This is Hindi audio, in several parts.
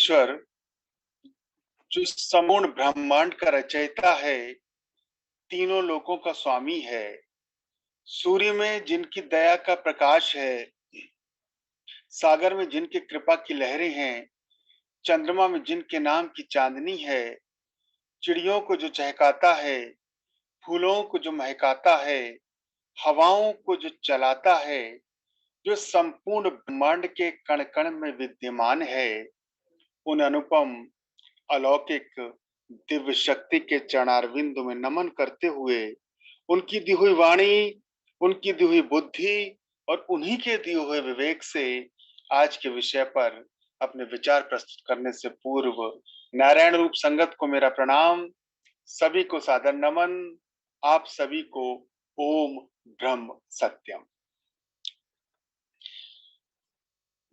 परमेश्वर जो संपूर्ण ब्रह्मांड का रचयिता है, तीनों लोकों का स्वामी है, सूर्य में जिनकी दया का प्रकाश है, सागर में जिनकी कृपा की लहरें हैं, चंद्रमा में जिनके नाम की चांदनी है, चिड़ियों को जो चहकाता है, फूलों को जो महकाता है, हवाओं को जो चलाता है, जो संपूर्ण ब्रह्मांड के कण-कण में विद्यमान है, उन अनुपम अलौकिक दिव्य शक्ति के चरणारविंद में नमन करते हुए उनकी दी हुई वाणी, उनकी दी हुई बुद्धि और उन्हीं के दिए हुए विवेक से आज के विषय पर अपने विचार प्रस्तुत करने से पूर्व नारायण रूप संगत को मेरा प्रणाम, सभी को सादर नमन, आप सभी को ओम ब्रह्म सत्यम।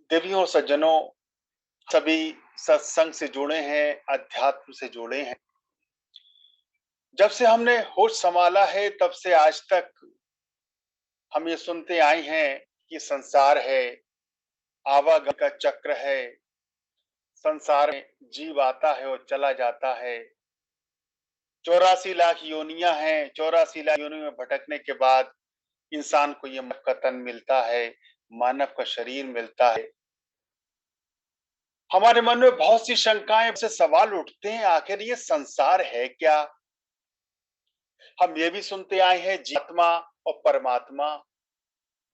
देवियों सज्जनों, सभी सत्संग से जुड़े हैं, अध्यात्म से जुड़े हैं। जब से हमने होश संभाला है तब से आज तक हम ये सुनते आए हैं कि संसार है, आवागमन का चक्र है, संसार में जीव आता है और चला जाता है। 84 लाख योनियां हैं, 84 लाख योनियों में भटकने के बाद इंसान को ये मानव का तन मिलता है, मानव का शरीर मिलता है। हमारे मन में बहुत सी शंकाएं से सवाल उठते हैं, आखिर ये संसार है क्या? हम ये भी सुनते आए हैं जीवात्मा और परमात्मा,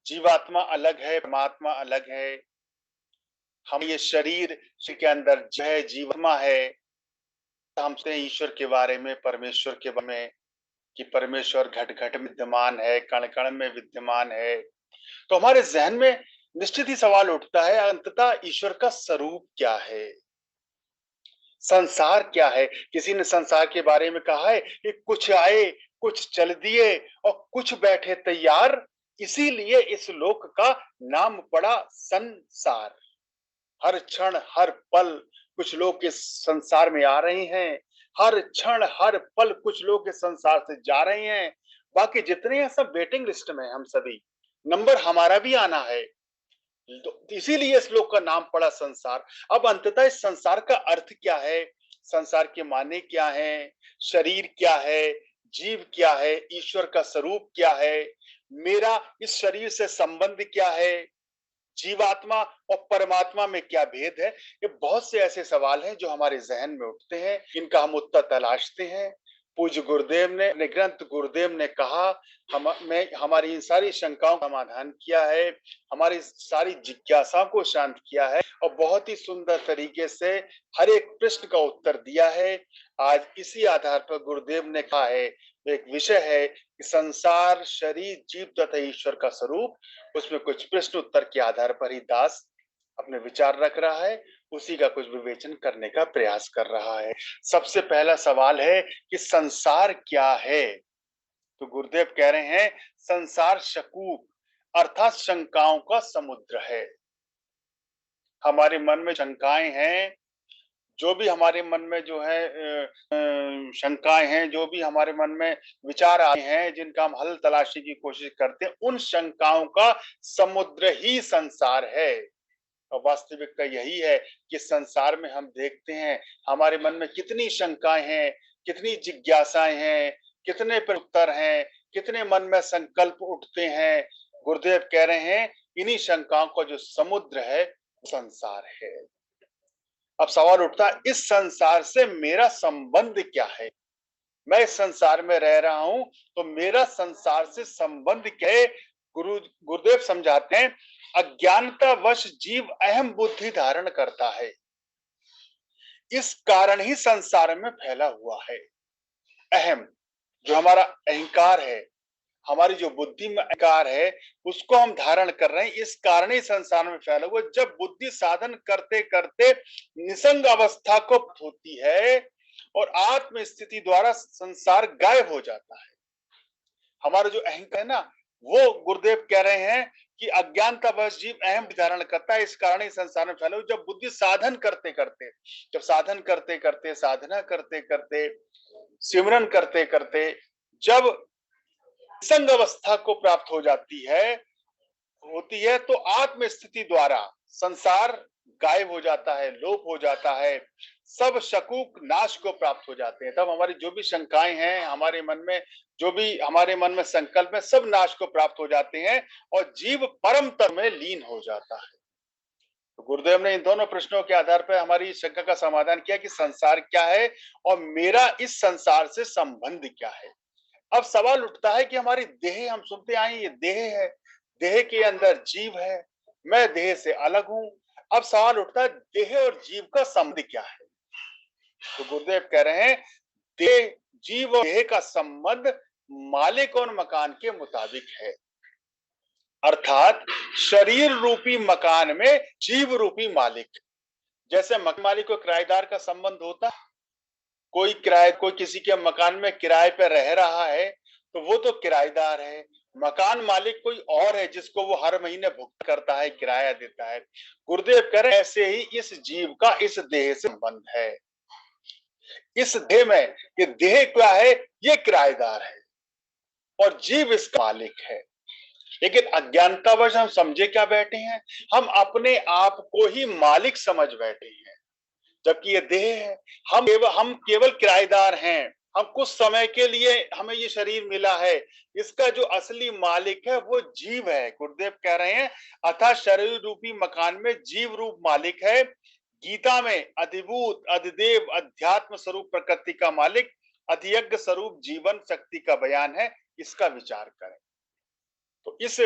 जीवात्मा अलग है, परमात्मा अलग है। हम ये शरीर के अंदर जो है जीवात्मा है, हम सुनते हैं ईश्वर के बारे में, परमेश्वर के बारे में कि परमेश्वर घट घट में विद्यमान है, कण कण में विद्यमान है। तो हमारे जहन में निश्चित ही सवाल उठता है, अंततः ईश्वर का स्वरूप क्या है, संसार क्या है? किसी ने संसार के बारे में कहा है कि कुछ आए, कुछ चल दिए और कुछ बैठे तैयार, इसीलिए इस लोक का नाम पड़ा संसार। हर क्षण हर पल कुछ लोग इस संसार में आ रहे हैं, हर क्षण हर पल कुछ लोग इस संसार से जा रहे हैं। बाकी जितने हैं सब वेटिंग लिस्ट में, हम सभी, नंबर हमारा भी आना है। तो इसीलिए इस लोक का नाम पड़ा संसार। अब अंततः इस संसार का अर्थ क्या है, संसार के माने क्या है, शरीर क्या है, जीव क्या है, ईश्वर का स्वरूप क्या है, मेरा इस शरीर से संबंध क्या है, जीवात्मा और परमात्मा में क्या भेद है? ये बहुत से ऐसे सवाल हैं जो हमारे जहन में उठते हैं, इनका हम उत्तर तलाशते हैं। पूज्य गुरुदेव ने अपने ग्रंथ गुरुदेव ने कहा, हमारी इन सारी शंकाओं का समाधान किया है, हमारी सारी जिज्ञासाओं को शांत किया है और बहुत ही सुंदर तरीके से हर एक प्रश्न का उत्तर दिया है। आज इसी आधार पर गुरुदेव ने कहा है, एक विषय है कि संसार, शरीर, जीव तथा ईश्वर का स्वरूप, उसमें कुछ प्रश्न उत्तर के आधार पर ही दास अपने विचार रख रहा है, उसी का कुछ विवेचन करने का प्रयास कर रहा है। सबसे पहला सवाल है कि संसार क्या है? तो गुरुदेव कह रहे हैं, संसार शकूक अर्थात शंकाओं का समुद्र है। हमारे मन में शंकाएं हैं, जो भी हमारे मन में जो है शंकाएं हैं, जो भी हमारे मन में विचार आए हैं, जिनका हम हल तलाशने की कोशिश करते हैं, उन शंकाओं का समुद्र ही संसार है। और वास्तविकता यही है कि संसार में हम देखते हैं हमारे मन में कितनी शंकाएं हैं, कितनी जिज्ञासाएं हैं, कितने पर उत्तर हैं, कितने मन में संकल्प उठते हैं। गुरुदेव कह रहे हैं, इन्हीं शंकाओं का जो समुद्र है संसार है। अब सवाल उठता है, इस संसार से मेरा संबंध क्या है? मैं इस संसार में रह रहा हूं, तो मेरा संसार से संबंध क्या है? गुरुदेव समझाते हैं, अज्ञानतावश जीव अहम बुद्धि धारण करता है, इस कारण ही संसार में फैला हुआ है। अहम, जो हमारा अहंकार है, हमारी जो बुद्धि में अहंकार है, उसको हम धारण कर रहे हैं, इस कारण ही संसार में फैला हुआ। जब बुद्धि साधन करते करते निसंग अवस्था को होती है और आत्म स्थिति द्वारा संसार गायब हो जाता है। हमारा जो अहंकार है ना, वो गुरुदेव कह रहे हैं कि अज्ञानतावश जीव अहम धारण करता है, इस कारण ही संसार में फैला हुआ। जब बुद्धि साधन करते करते, जब साधन करते करते, साधना करते करते, सिमरन करते करते, जब संग अवस्था को प्राप्त हो जाती है, होती है, तो आत्म स्थिति द्वारा संसार गायब हो जाता है, लोप हो जाता है, सब शकूक नाश को प्राप्त हो जाते हैं। तब हमारी जो भी शंकाएं हैं हमारे मन में, जो भी हमारे मन में संकल्प है, सब नाश को प्राप्त हो जाते हैं और जीव परम तत्व में लीन हो जाता है। तो गुरुदेव ने इन दोनों प्रश्नों के आधार पर हमारी शंका का समाधान किया कि संसार क्या है और मेरा इस संसार से संबंध क्या है। अब सवाल उठता है कि हमारी देह, हम सुनते आए ये देह है, देह के अंदर जीव है, मैं देह से अलग हूं। अब सवाल उठता है देह और जीव का संबंध क्या है। तो गुरुदेव कह रहे हैं देह, जीव और देह का संबंध मालिक और मकान के मुताबिक है। अर्थात शरीर रूपी मकान में जीव रूपी मालिक। जैसे मालिक को किराएदार का संबंध होता, कोई किसी के मकान में किराए पे रह रहा है तो वो तो किराएदार है। मकान मालिक कोई और है जिसको वो हर महीने भुगतान करता है, किराया देता है। गुरुदेव कह रहे हैं ऐसे ही इस जीव का इस देह से संबंध है। इस देह में, ये देह क्या है, ये किराएदार है और जीव इसका मालिक है। लेकिन अज्ञानतावश हम समझे क्या बैठे हैं, हम अपने आप को ही मालिक समझ बैठे हैं, जबकि ये देह है। हम केवल किराएदार हैं। हम कुछ समय के लिए हमें ये शरीर मिला है, इसका जो असली मालिक है वो जीव है। गुरुदेव कह रहे हैं अतः शरीर रूपी मकान में जीव रूप मालिक है। गीता में अधिभूत, अधिदेव, अध्यात्म स्वरूप प्रकृति का मालिक, अधियज्ञ स्वरूप जीवन शक्ति का बयान है। इसका विचार करें। तो इस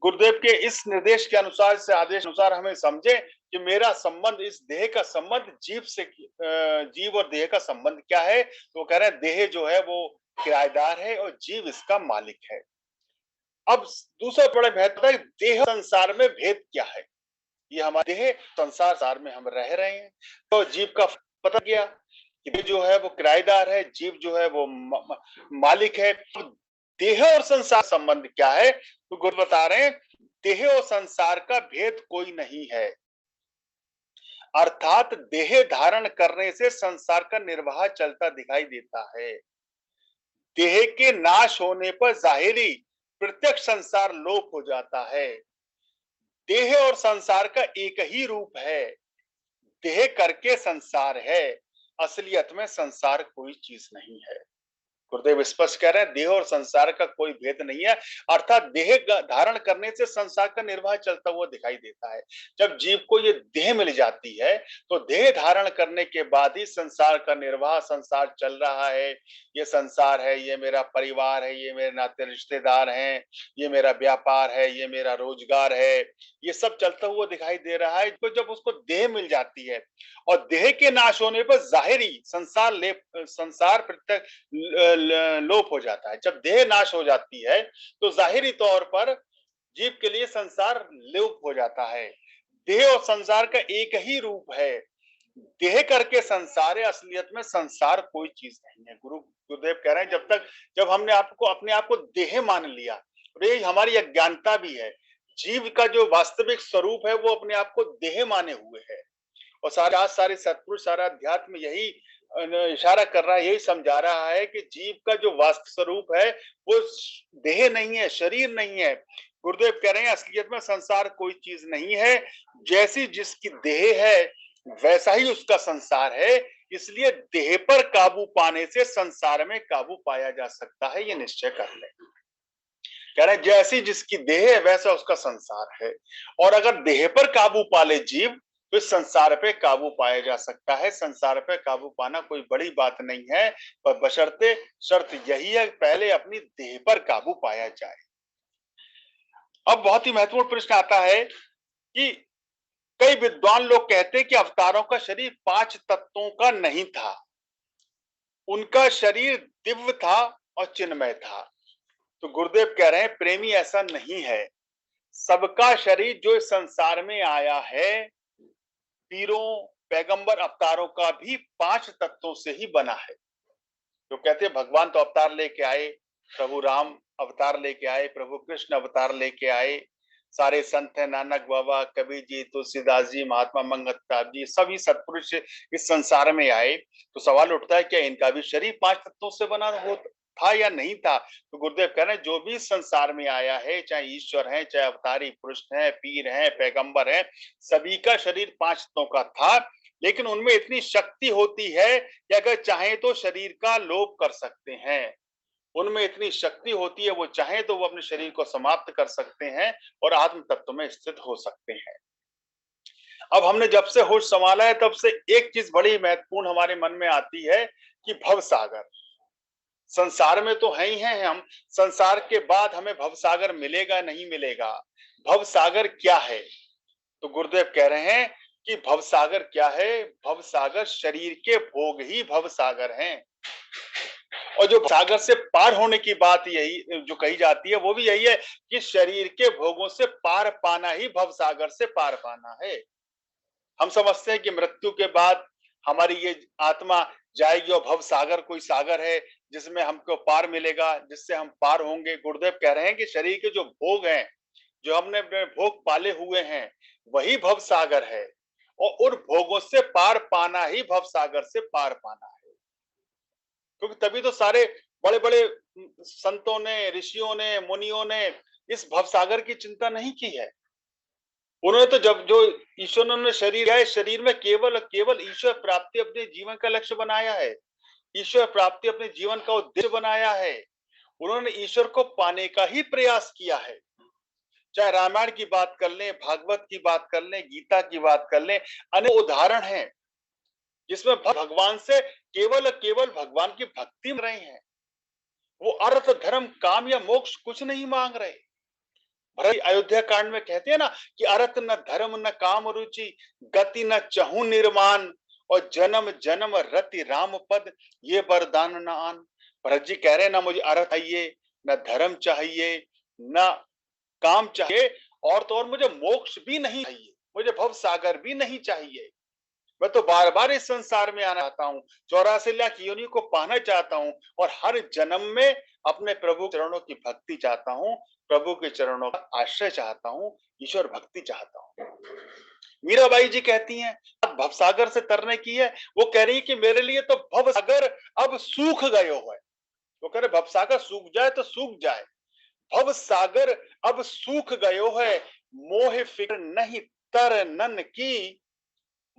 गुरुदेव के इस निर्देश के अनुसार, इस आदेश अनुसार हमें समझे कि मेरा संबंध, इस देह का संबंध जीव से, जीव और देह का संबंध क्या है। तो कह रहे हैं देह जो है वो किराएदार है और जीव इसका मालिक है। अब दूसरा बड़ा महत्व है, देह संसार में भेद क्या है। ये हमारे देह संसार में हम रह रहे हैं, तो जीव का पता किया कि देह जो है वो किराएदार है, जीव जो है वो मालिक है। देह और संसार संबंध क्या है, तो गुरु बता रहे हैं देह और संसार का भेद कोई नहीं है। अर्थात देह धारण करने से संसार का निर्वाह चलता दिखाई देता है। देह के नाश होने पर जाहिरी प्रत्यक्ष संसार लोप हो जाता है। देह और संसार का एक ही रूप है। देह करके संसार है, असलियत में संसार कोई चीज नहीं है। गुरुदेव स्पष्ट कह रहे हैं देह और संसार का कोई भेद नहीं है। अर्थात देह धारण करने से संसार का निर्वाह चलता हुआ दिखाई देता है। जब जीव को ये देह मिल जाती है तो देह धारण करने के बाद ही संसार का निर्वाह, संसार चल रहा है, ये संसार है, ये मेरा परिवार है, ये मेरे नाते रिश्तेदार हैं, ये मेरा व्यापार है, ये मेरा रोजगार है, ये सब चलता हुआ दिखाई दे रहा है। तो जब उसको देह मिल जाती है और देह के नाश होने पर जाहिरी संसार प्रत्यक्ष लोप हो जाता है। जब देह नाश हो जाती है तो जाहिरी तौर पर जीव के लिए संसार लोप हो जाता है। देह और संसार का एक ही रूप है। देह करके संसार है, असलियत में संसार कोई चीज नहीं है। गुरुदेव कह रहे हैं जब हमने अपने आप को देह मान लिया, और ये हमारी अज्ञानता भी है। जीव का जो वास्तविक स्वरूप है वो अपने आप को देह माने हुए है। और सारे सत्पुरुष, सारा अध्यात्म यही इशारा कर रहा है, यही समझा रहा है कि जीव का जो वास्तव स्वरूप है वो देह नहीं है, शरीर नहीं है। गुरुदेव कह रहे हैं असलियत में संसार कोई चीज नहीं है। जैसी जिसकी देह है वैसा ही उसका संसार है। इसलिए देह पर काबू पाने से संसार में काबू पाया जा सकता है, ये निश्चय कर ले। कह रहे हैं जैसी जिसकी देह है वैसा उसका संसार है। और अगर देह पर काबू पा ले जीव तो इस संसार पे काबू पाया जा सकता है। संसार पे काबू पाना कोई बड़ी बात नहीं है, पर बशर्ते शर्त यही है पहले अपनी देह पर काबू पाया जाए। अब बहुत ही महत्वपूर्ण प्रश्न आता है कि कई विद्वान लोग कहते हैं कि अवतारों का शरीर 5 तत्वों का नहीं था, उनका शरीर दिव्य था और चिन्मय था। तो गुरुदेव कह रहे हैं प्रेमी ऐसा नहीं है। सबका शरीर जो इस संसार में आया है, पीरों, पैगंबर, अवतारों का भी 5 तत्वों से ही बना है। जो कहते हैं भगवान तो अवतार लेके आए, प्रभु राम अवतार लेके आए, प्रभु कृष्ण अवतार लेके आए, सारे संत हैं, नानक बाबा, कबीर जी, तुलसीदास जी, महात्मा मंगत साहब जी, सभी सत्पुरुष इस संसार में आए। तो सवाल उठता है क्या इनका भी शरीर 5 तत्वों से बना था या नहीं था। तो गुरुदेव कह रहे हैं जो भी संसार में आया है, चाहे ईश्वर है, चाहे अवतारी पुरुष है, पीर है, पैगंबर है, सभी का शरीर 5 तत्वों का था, लेकिन उनमें इतनी शक्ति होती है कि अगर चाहे तो शरीर का लोप कर सकते हैं। उनमें इतनी शक्ति होती है, वो चाहे तो वो अपने शरीर को समाप्त कर सकते हैं और आत्म तत्व में स्थित हो सकते हैं। अब हमने जब से होश संभाला है तब से एक चीज बड़ी महत्वपूर्ण हमारे मन में आती है कि भव सागर। संसार में तो है ही हैं हम, संसार के बाद हमें भव सागर मिलेगा नहीं मिलेगा। भव सागर क्या है? तो गुरुदेव कह रहे हैं कि भव सागर क्या है? भव सागर शरीर के भोग ही भव सागर हैं। और जो सागर से पार होने की बात यही जो कही जाती है वो भी यही है कि शरीर के भोगों से पार पाना ही भव सागर से पार पाना है। हम समझते हैं कि मृत्यु के बाद हमारी ये आत्मा जाएगी और भव सागर कोई सागर है जिसमें हमको पार मिलेगा, जिससे हम पार होंगे। गुरुदेव कह रहे हैं कि शरीर के जो भोग हैं, जो हमने अपने भोग पाले हुए हैं, वही भव सागर है और उन भोगों से पार पाना ही भव सागर से पार पाना है। क्योंकि तभी तो सारे बड़े बड़े संतों ने, ऋषियों ने, मुनियों ने इस भव सागर की चिंता नहीं की है। उन्होंने तो जब जो ईश्वर ने उन्हें शरीर है, शरीर में केवल केवल ईश्वर प्राप्ति अपने जीवन का लक्ष्य बनाया है, ईश्वर प्राप्ति अपने जीवन का उद्देश्य बनाया है। उन्होंने ईश्वर को पाने का ही प्रयास किया है। चाहे रामायण की बात कर लें, भागवत की बात कर लें, गीता की बात कर लें, अनेक उदाहरण हैं जिसमें भगवान से केवल केवल भगवान की भक्ति में रहे हैं। वो अर्थ, धर्म, काम या मोक्ष कुछ नहीं मांग रहे। भरत अयोध्या कांड में कहते हैं ना कि अरत न धर्म न काम रुचि, गति न चहु निर्माण, और जन्म जन्म रति राम पद, ये वरदान न आन। भरत जी कह रहे हैं ना मुझे अर्थ चाहिए, न धर्म चाहिए, न काम चाहिए, और तो और मुझे मोक्ष भी नहीं चाहिए, मुझे भव सागर भी नहीं चाहिए। मैं तो बार बार इस संसार में आना चाहता हूँ, 84 लाख योनियों को पाना चाहता हूँ और हर जन्म में अपने प्रभु चरणों की भक्ति चाहता हूँ, प्रभु के चरणों का आश्रय चाहता हूँ, ईश्वर भक्ति चाहता हूँ। मीराबाई जी कहती हैं भवसागर से तरने की है, वो कह रही है कि मेरे लिए तो भवसागर अब सूख गयो है। वो कह रहे भवसागर सूख जाए तो सूख जाए, भवसागर अब सूख गयो है, मोह फिक्र नहीं तरनन की,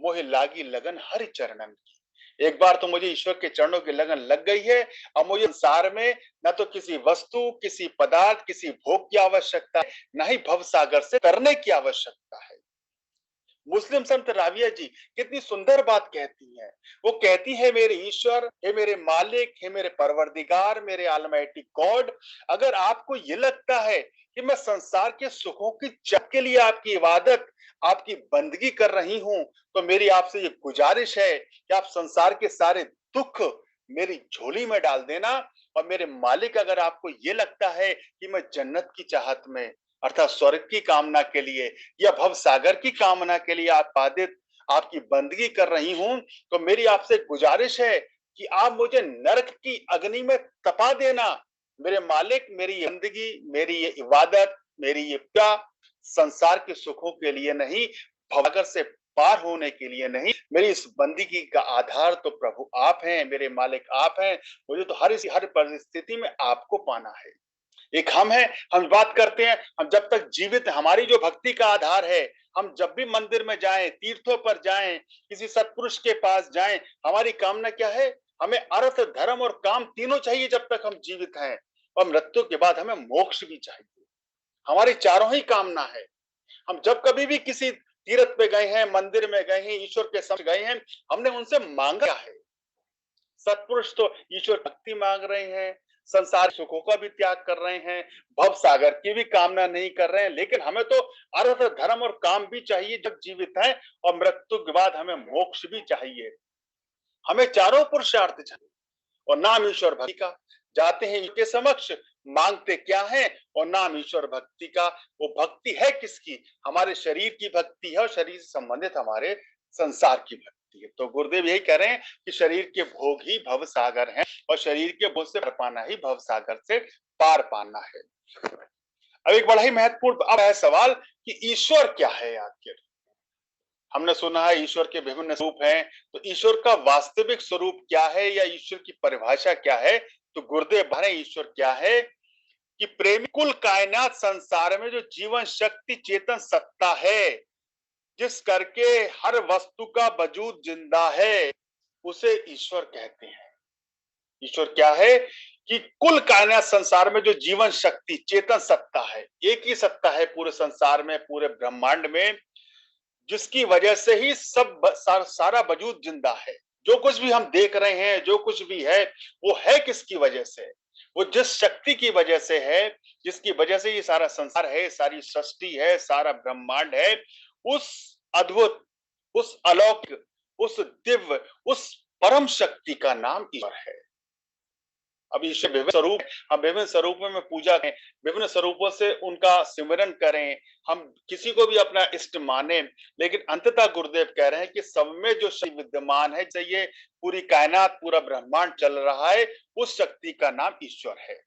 मोहे लागी लगन हरि चरणन की। एक बार तो मुझे ईश्वर के चरणों की लगन लग गई है। अब मुझे संसार में न तो किसी वस्तु, किसी पदार्थ, किसी भोग की आवश्यकता है, न ही भव सागर से तरने की आवश्यकता है। मुस्लिम संत राविया जी कितनी सुंदर बात कहती हैं। वो कहती है मेरे ईश्वर, हे मेरे मालिक, हे मेरे परवरदिगार, मेरे ऑलमाइटी गॉड, अगर आपको ये लगता है कि मैं संसार के सुखों की चाह के लिए आपकी इबादत, आपकी बंदगी कर रही हूं, तो मेरी आपसे ये गुजारिश है कि आप संसार के सारे दुख मेरी झोली में डाल देना। और मेरे मालिक, अगर आपको ये लगता है कि मैं जन्नत की चाहत में अर्थात स्वर्ग की कामना के लिए या भव सागर की कामना के लिए आपादित आपकी बंदगी कर रही हूं, तो मेरी आपसे गुजारिश है कि आप मुझे नरक की अग्नि में तपा देना। मेरे मालिक, मेरी ये बंदगी, मेरी ये इबादत, मेरी ये प्यार संसार के सुखों के लिए नहीं, भवसागर से पार होने के लिए नहीं, मेरी इस बंदगी का आधार तो प्रभु आप हैं, मेरे मालिक आप हैं। मुझे तो हर परिस्थिति में आपको पाना है। एक हम है, हम बात करते हैं, हम जब तक जीवित, हमारी जो भक्ति का आधार है, हम जब भी मंदिर में जाएं, तीर्थों पर जाएं, किसी सत्पुरुष के पास जाएं, हमारी कामना क्या है? हमें अर्थ, धर्म और काम तीनों चाहिए जब तक हम जीवित हैं, और मृत्यु के बाद हमें मोक्ष भी चाहिए। हमारी चारों ही कामना है। हम जब कभी भी किसी तीर्थ पे गए हैं, मंदिर में गए हैं, ईश्वर के समक्ष गए हैं, हमने उनसे मांगा है। सत्पुरुष तो ईश्वर भक्ति मांग रहे हैं, संसार सुखों का भी त्याग कर रहे हैं, भव सागर की भी कामना नहीं कर रहे हैं, लेकिन हमें तो अर्थ, धर्म और काम भी चाहिए जब जीवित हैं, और मृत्यु के बाद हमें मोक्ष भी चाहिए। हमें चारों पुरुषार्थ चाहिए। और नाम ईश्वर भक्ति का, जाते हैं इनके समक्ष, मांगते क्या है? और नाम ईश्वर भक्ति का। वो भक्ति है किसकी? हमारे शरीर की भक्ति है और शरीर से संबंधित हमारे संसार की भक्ति है। तो गुरुदेव यही कह रहे हैं कि शरीर के भोग ही भव सागर हैं और शरीर के भोग से पार पाना ही भव सागर से पार पाना है। अब एक बड़ा ही महत्वपूर्ण अब है सवाल कि ईश्वर क्या है आखिर? हमने सुना है ईश्वर के विभिन्न स्वरूप हैं, तो ईश्वर का वास्तविक स्वरूप क्या है या ईश्वर की परिभाषा क्या है? तो गुरुदेव बता रहे ईश्वर क्या है कि प्रेमी कुल कायनात संसार में जो जीवन शक्ति चेतन सत्ता है, जिस करके हर वस्तु का वजूद जिंदा है, उसे ईश्वर कहते हैं। ईश्वर क्या है कि कुल कायनात संसार में जो जीवन शक्ति चेतन सत्ता है, एक ही सत्ता है पूरे संसार में, पूरे ब्रह्मांड में, जिसकी वजह से ही सारा वजूद जिंदा है। जो कुछ भी हम देख रहे हैं, जो कुछ भी है, वो है किसकी वजह से? वो जिस शक्ति की वजह से है, जिसकी वजह से ये सारा संसार है, सारी सृष्टि है, सारा ब्रह्मांड है, उस अद्भुत, उस अलौकिक, उस दिव्य, उस परम शक्ति का नाम ईश्वर है। अब ईश्वर विभिन्न स्वरूप, हम विभिन्न स्वरूपों में पूजा करें, विभिन्न स्वरूपों से उनका सिमरन करें, हम किसी को भी अपना इष्ट माने, लेकिन अंततः गुरुदेव कह रहे हैं कि सब में जो शक्ति विद्यमान है, जैसे ये पूरी कायनात, पूरा ब्रह्मांड चल रहा है, उस शक्ति का नाम ईश्वर है।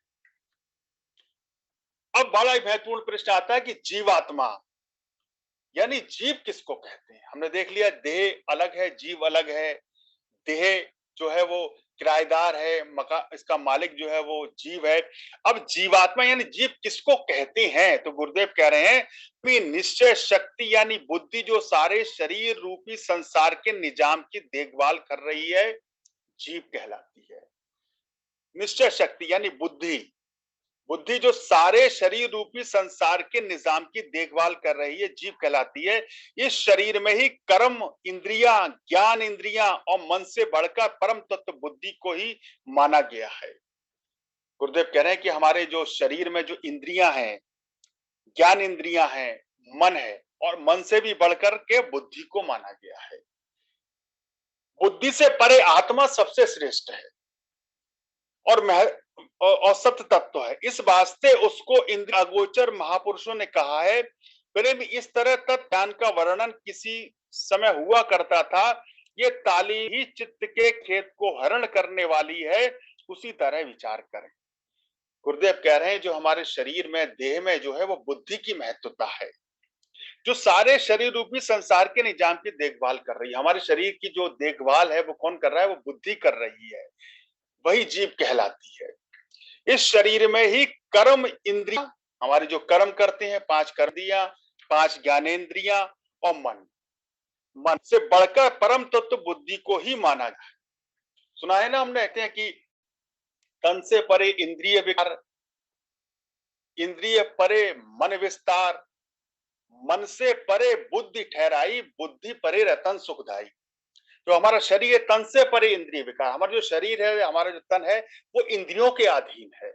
अब बड़ा ही महत्वपूर्ण प्रश्न आता है कि जीवात्मा यानी जीव किसको कहते हैं? हमने देख लिया देह अलग है, जीव अलग है। देह जो है वो किराएदार है, इसका मालिक जो है वो जीव है। अब जीवात्मा यानी जीव किसको कहते हैं? तो गुरुदेव कह रहे हैं कि निश्चय शक्ति यानी बुद्धि जो सारे शरीर रूपी संसार के निजाम की देखभाल कर रही है, जीव कहलाती है। निश्चय शक्ति यानी बुद्धि, बुद्धि जो सारे शरीर रूपी संसार के निजाम की देखभाल कर रही है, जीव कहलाती है। इस शरीर में ही कर्म इंद्रियां, ज्ञान इंद्रियां और मन से बढ़कर परम तत्व बुद्धि को ही माना गया है। गुरुदेव कह रहे हैं कि हमारे जो शरीर में जो इंद्रियां हैं, ज्ञान इंद्रियां हैं, मन है, और मन से भी बढ़कर के बुद्धि को माना गया है। बुद्धि से परे आत्मा सबसे श्रेष्ठ है और सत्य तत्व है। इस वास्ते उसको इंद्रिय अगोचर महापुरुषों ने कहा है। प्रेम इस तरह तत्व ज्ञान का वर्णन किसी समय हुआ करता था, ये ताली ही चित्त के खेत को हरण करने वाली है, उसी तरह विचार करें। गुरुदेव कह रहे हैं जो हमारे शरीर में, देह में जो है वो बुद्धि की महत्वता है, जो सारे शरीर रूपी संसार के निजाम की देखभाल कर रही है। हमारे शरीर की जो देखभाल है वो कौन कर रहा है? वो बुद्धि कर रही है, वही जीव कहलाती है। इस शरीर में ही कर्म इंद्रियां, हमारे जो कर्म करते हैं, 5 कर्मेंद्रियां, 5 ज्ञानेंद्रियां और मन, मन से बढ़कर परम तत्व बुद्धि को ही माना जाए। सुना है ना हमने, कहते हैं कि तन से परे इंद्रिय विकार, इंद्रिय परे मन विस्तार, मन से परे बुद्धि ठहराई, बुद्धि परे रतन सुखदाई। जो हमारा शरीर है, तन से परे इंद्रिय विकार, हमारा जो शरीर है, हमारा जो तन है, वो इंद्रियों के अधीन है।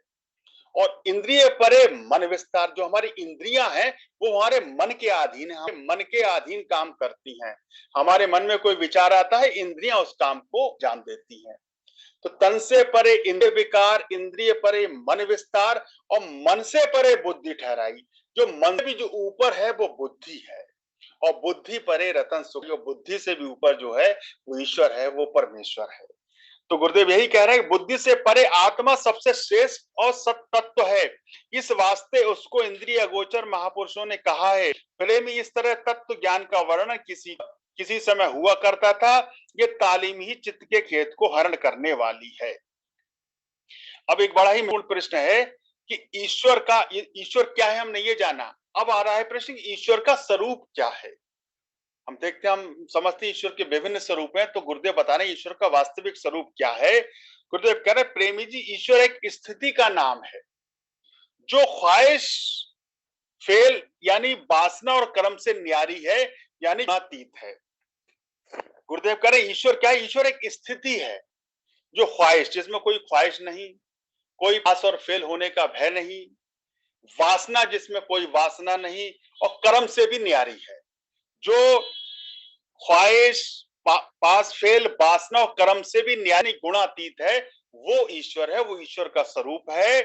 और इंद्रिय परे मन विस्तार, जो हमारी इंद्रियां हैं वो हमारे मन के अधीन है, हमारे मन के अधीन काम करती हैं। हमारे मन में कोई विचार आता है, इंद्रियां उस काम को जान देती हैं। तो तन से परे इंद्रिय विकार, इंद्रिय परे मन विस्तार और मन से परे बुद्धि ठहराई। जो मन से भी जो ऊपर है वो बुद्धि है, और बुद्धि परे रतन सुख, जो बुद्धि से भी ऊपर जो है वो ईश्वर है, वो परमेश्वर है। तो गुरुदेव यही कह रहे हैं, बुद्धि से परे आत्मा सबसे श्रेष्ठ और सत्य तत्व है। इस वास्ते उसको इंद्रिय अगोचर महापुरुषों ने कहा है। प्रेम इस तरह तत्व ज्ञान का वर्णन किसी समय हुआ करता था, ये तालीम ही चित्त के खेत को हरण करने वाली है। अब एक बड़ा ही मूल प्रश्न है कि ईश्वर क्या है, हमने ये जाना। अब आ रहा है प्रश्न, ईश्वर का स्वरूप क्या है? हम देखते हैं, हम समझते हैं ईश्वर के विभिन्न स्वरूप हैं, तो गुरुदेव बता रहे हैं ईश्वर का वास्तविक स्वरूप क्या है। गुरुदेव कह रहे हैं, प्रेमी जी, ईश्वर एक स्थिति का नाम है जो ख्वाहिश, फेल यानी वासना और कर्म से न्यारी है, यानी अतीत है। गुरुदेव कह रहे हैं ईश्वर क्या है? ईश्वर एक स्थिति है जो ख्वाहिश, जिसमें कोई ख्वाहिश नहीं, कोई पास और फेल होने का भय नहीं, वासना जिसमें कोई वासना नहीं, और कर्म से भी न्यारी है। जो ख्वाहिश, पास फेल, वासना और कर्म से भी न्यारी, गुणातीत है, वो ईश्वर है, वो ईश्वर का स्वरूप है।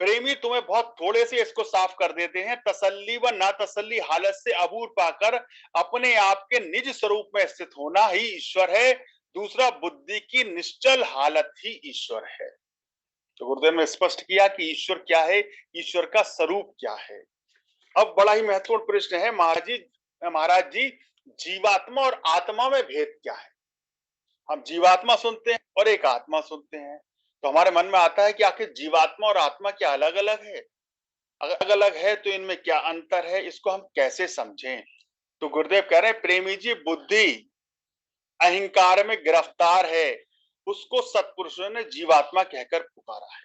प्रेमी तुम्हें बहुत थोड़े से इसको साफ कर देते हैं। तसल्ली व ना तसल्ली हालत से अबूर पाकर अपने आप के निज स्वरूप में स्थित होना ही ईश्वर है। दूसरा, बुद्धि की निश्चल हालत ही ईश्वर है। तो गुरुदेव ने स्पष्ट किया कि ईश्वर क्या है, ईश्वर का स्वरूप क्या है। अब बड़ा ही महत्वपूर्ण प्रश्न है, महाराज जी, जीवात्मा और आत्मा में भेद क्या है? हम जीवात्मा सुनते हैं और एक आत्मा सुनते हैं, तो हमारे मन में आता है कि आखिर जीवात्मा और आत्मा क्या अलग-अलग है? अगर अलग-अलग है तो इनमें क्या अंतर है? इसको हम कैसे समझें? तो गुरुदेव कह रहे हैं प्रेमी जी बुद्धि अहंकार में गिरफ्तार है, उसको सत्पुरुषों ने जीवात्मा कहकर पुकारा है।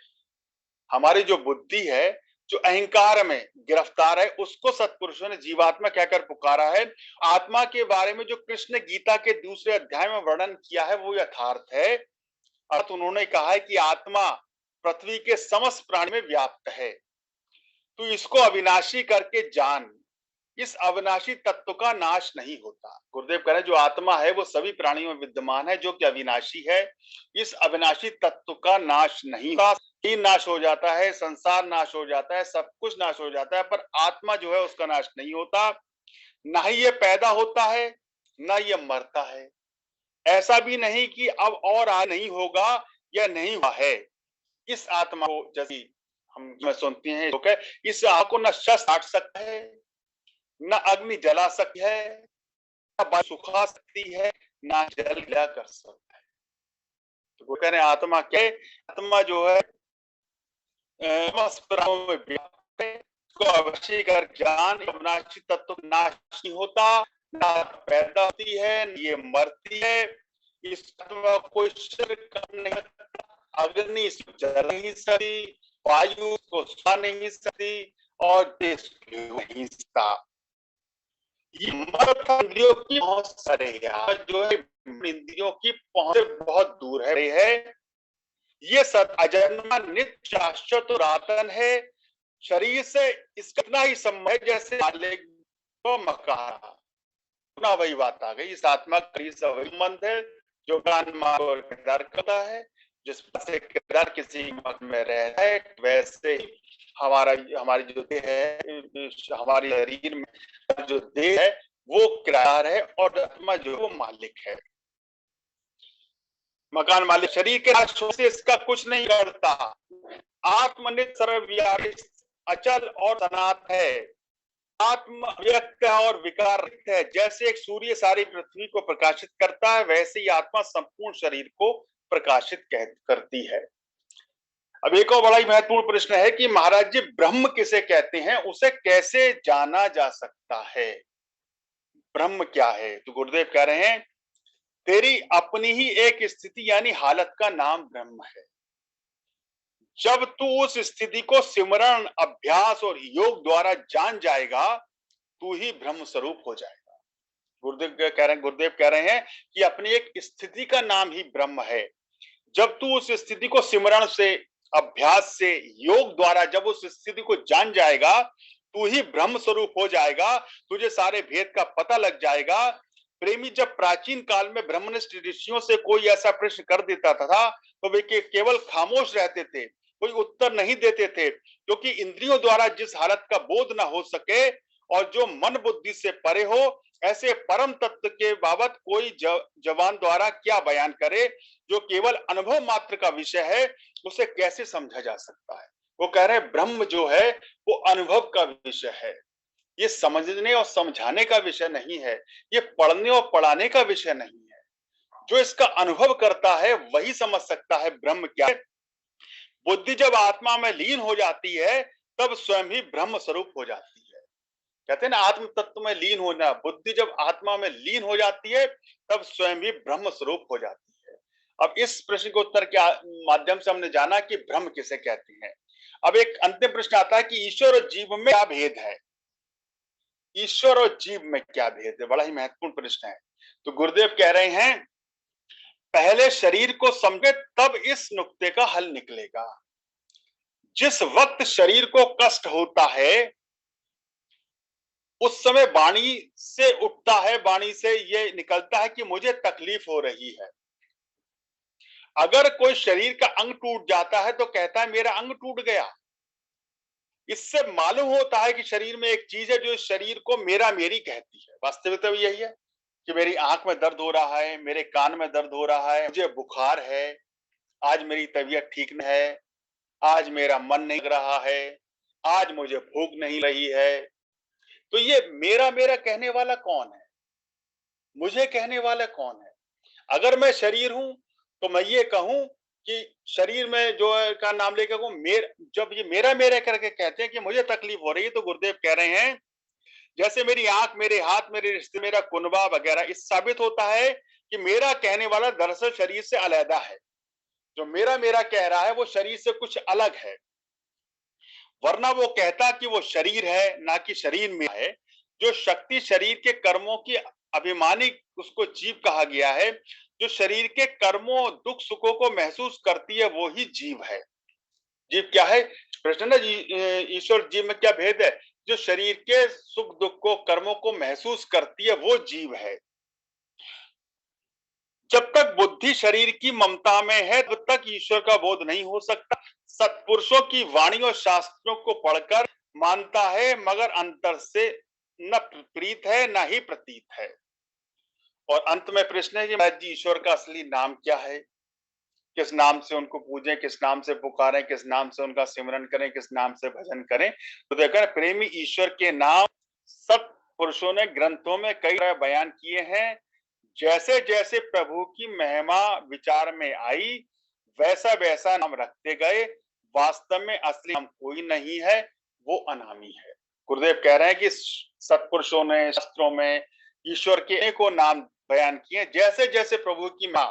हमारी जो बुद्धि है, जो अहंकार में गिरफ्तार है, उसको सत्पुरुषों ने जीवात्मा कहकर पुकारा है। आत्मा के बारे में जो कृष्ण गीता के दूसरे अध्याय में वर्णन किया है वो यथार्थ है। अर्थात उन्होंने कहा है कि आत्मा पृथ्वी के समस्त प्राणी में व्याप्त है। तो इसको अविनाशी करके जान, इस अविनाशी तत्व का नाश नहीं होता। गुरुदेव कह रहे हैं जो आत्मा है वो सभी प्राणियों में विद्यमान है, जो कि अविनाशी है। इस अविनाशी तत्व का नाश नहीं होता। ही नाश हो जाता है, संसार नाश हो जाता है, सब कुछ नाश हो जाता है, पर आत्मा जो है उसका नाश नहीं होता। ना ही ये पैदा होता है, ना ये मरता है। ऐसा भी नहीं कि अब और नहीं होगा या नहीं हुआ है। इस आत्मा को जैसे हम सुनते हैं, इस आत्मा को न शस्त्र काट सकता है, न अग्नि जला सकती है, न वायु सुखा सकती है, न जल गीला कर सकता है। तो वो कह रहे हैं आत्मा क्या है? आत्मा जो है प्राणों में व्याप्त है, इसको अवश्य कर ज्ञान अविनाशी तत्व नाश नहीं होता, ना पैदा होती है, न ये मरती है। इस आत्मा कोई शरीर कर नहीं सकता, अग्नि इसको जला नहीं सकती, वायु को सुखा नहीं सकती और देश नहीं सकता। ये मर्द इंद्रियों की पहुंच सरे जो है इंद्रियों की पहुंच से बहुत दूर है। ये सत अजन्मा नित्य शाश्वत और आतन है। शरीर से इसका इतना ही संबंध है जैसे मालिक को मकान। पुनः वही बात आ गई, इस आत्मा शरीर से वही संबंध है जो कान और किरदार करता है। जिस से किरदार किसी मत में रहता है, वैसे ही हमारी जो देह है, हमारे शरीर में जो देह है वो किराया है और आत्मा जो वो मालिक है, मकान मालिक। शरीर के नाश से इसका कुछ नहीं करता। आत्मनित सर्वव्यापी अचल और सनातन है। आत्मा व्यक्त है और विकार रहित है। जैसे एक सूर्य सारी पृथ्वी को प्रकाशित करता है, वैसे ही आत्मा संपूर्ण शरीर को प्रकाशित करती है। अब एक और बड़ा ही महत्वपूर्ण प्रश्न है कि महाराज जी ब्रह्म किसे कहते हैं, उसे कैसे जाना जा सकता है? ब्रह्म क्या है? तो गुरुदेव कह रहे हैं तेरी अपनी ही एक स्थिति यानी हालत का नाम ब्रह्म है। जब तू उस स्थिति को सिमरण अभ्यास और योग द्वारा जान जाएगा, तू ही ब्रह्म स्वरूप हो जाएगा। गुरुदेव कह रहे हैं कि अपनी एक स्थिति का नाम ही ब्रह्म है। जब तू उस स्थिति को सिमरण से अभ्यास से योग द्वारा जब उस स्थिति को जान जाएगा, तू ही ब्रह्म स्वरूप हो जाएगा। तुझे सारे भेद का पता लग जाएगा। प्रेमी जब प्राचीन काल में ब्रह्मनिष्ठ ऋषियों से कोई ऐसा प्रश्न कर देता था तो वे केवल खामोश रहते थे, कोई उत्तर नहीं देते थे, क्योंकि इंद्रियों द्वारा जिस हालत का बोध ना हो सके और जो मन बुद्धि से परे हो, ऐसे परम तत्व के बाबत कोई जवान द्वारा क्या बयान करे जो केवल अनुभव मात्र का विषय है, उसे कैसे समझा जा सकता है? वो कह रहे हैं ब्रह्म जो है वो अनुभव का विषय है। ये समझने और समझाने का विषय नहीं है, ये पढ़ने और पढ़ाने का विषय नहीं है। जो इसका अनुभव करता है वही समझ सकता है ब्रह्म क्या है। बुद्धि जब आत्मा में लीन हो जाती है तब स्वयं ही ब्रह्म स्वरूप हो जाती है। कहते हैं ना आत्म तत्व में लीन होना। बुद्धि जब आत्मा में लीन हो जाती है तब स्वयं ही ब्रह्म स्वरूप हो जाती है। अब इस प्रश्न के उत्तर के माध्यम से हमने जाना कि ब्रह्म किसे कहते हैं। अब एक अंतिम प्रश्न आता है कि ईश्वर और जीव में क्या भेद है? ईश्वर और जीव में क्या भेद है? बड़ा ही महत्वपूर्ण प्रश्न है। तो गुरुदेव कह रहे हैं पहले शरीर को समझे तब इस नुक्ते का हल निकलेगा। जिस वक्त शरीर को कष्ट होता है उस समय वाणी से उठता है, वाणी से ये निकलता है कि मुझे तकलीफ हो रही है। अगर कोई शरीर का अंग टूट जाता है तो कहता है मेरा अंग टूट गया। इससे मालूम होता है कि शरीर में एक चीज है जो इस शरीर को मेरा मेरी कहती है। वास्तविकता यही है कि मेरी आंख में दर्द हो रहा है, मेरे कान में दर्द हो रहा है, मुझे बुखार है, आज मेरी तबीयत ठीक नहीं है, आज मेरा मन नहीं लग रहा है, आज मुझे भूख नहीं रही है। तो ये मेरा मेरा कहने वाला कौन है? मुझे कहने वाला कौन है? अगर मैं शरीर हूं तो मैं ये कहूं कि शरीर में जो है का नाम लेकर वो जब ये मेरा मेरा करके कहते हैं कि मुझे तकलीफ हो रही है, तो गुरुदेव कह रहे हैं जैसे मेरी आंख, मेरे हाथ, मेरे रिश्ते, मेरा कुनबा वगैरह, इस साबित होता है कि मेरा कहने वाला दरअसल शरीर से अलहदा है। जो मेरा मेरा कह रहा है वो शरीर से कुछ अलग है, वरना वो कहता कि वो शरीर है, ना कि शरीर में है। जो शक्ति शरीर के कर्मों की अभिमानी, उसको जीव कहा गया है। जो शरीर के कर्मों, दुख सुखों को महसूस करती है वो ही जीव है। जीव क्या है? प्रश्न ना जी, ईश्वर जीव में क्या भेद है? जो शरीर के सुख दुख को, कर्मों को महसूस करती है वो जीव है। जब तक बुद्धि शरीर की ममता में है तब तक ईश्वर का बोध नहीं हो सकता। सत्पुरुषों की वाणी और शास्त्रों को पढ़कर मानता है, मगर अंतर से न प्रीत है न ही प्रतीत है। और अंत में प्रश्न है कि महाराज जी, ईश्वर का असली नाम क्या है? किस नाम से उनको पूजें, किस नाम से पुकारें, किस नाम से उनका सिमरन करें, किस नाम से भजन करें? तो देखा, प्रेमी ईश्वर के नाम सत्पुरुषों ने ग्रंथों में कई तरह बयान किए हैं। जैसे जैसे प्रभु की महिमा विचार में आई, वैसा वैसा नाम रखते गए। वास्तव में असली नाम कोई नहीं है, वो अनामी है। गुरुदेव कह रहे हैं कि सत्पुरुषों ने शास्त्रों में ईश्वर के को नाम बयान किए। जैसे जैसे प्रभु की मां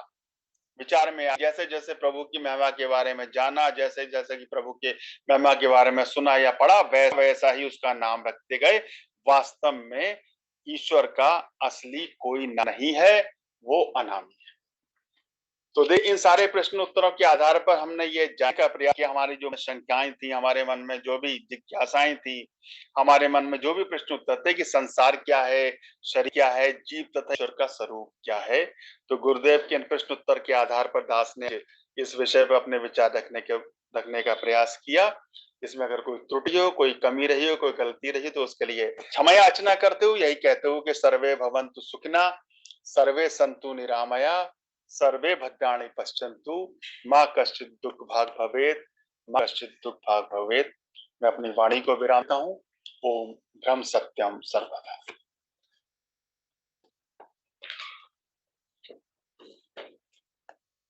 विचार में आया, जैसे जैसे प्रभु की महिमा के बारे में जाना, जैसे जैसे कि प्रभु के महिमा के बारे में सुना या पढ़ा, वैसा वैसा ही उसका नाम रखते गए। वास्तव में ईश्वर का असली कोई नहीं है, वो अनामी है। तो देख, इन सारे प्रश्न उत्तरों के आधार पर हमने ये जानने का प्रयास किया। हमारी जो शंकाएं थी, हमारे मन में जो भी जिज्ञासाएं थी, हमारे मन में जो भी प्रश्न उत्तर थे कि संसार क्या है, शरीर क्या है, जीव तथा ईश्वर का स्वरूप क्या है, तो गुरुदेव के इन प्रश्न उत्तर के आधार पर दास ने इस विषय पर अपने विचार रखने का प्रयास किया। इसमें अगर कोई त्रुटि हो, कोई कमी रही हो, कोई गलती रही, तो उसके लिए क्षमा याचना करते हुए यही कहते हुए कि सर्वे भवन्तु सुखिनः, सर्वे सन्तु निरामया, सर्वे भद्राणि पश्यन्तु, माँ कश्चित् दुख भाग भवेत्, माँ कश्चित् दुख भाग भवेत्। मैं अपनी वाणी को विरामता हूँ। ओम ब्रह्म सत्यम सर्वदा।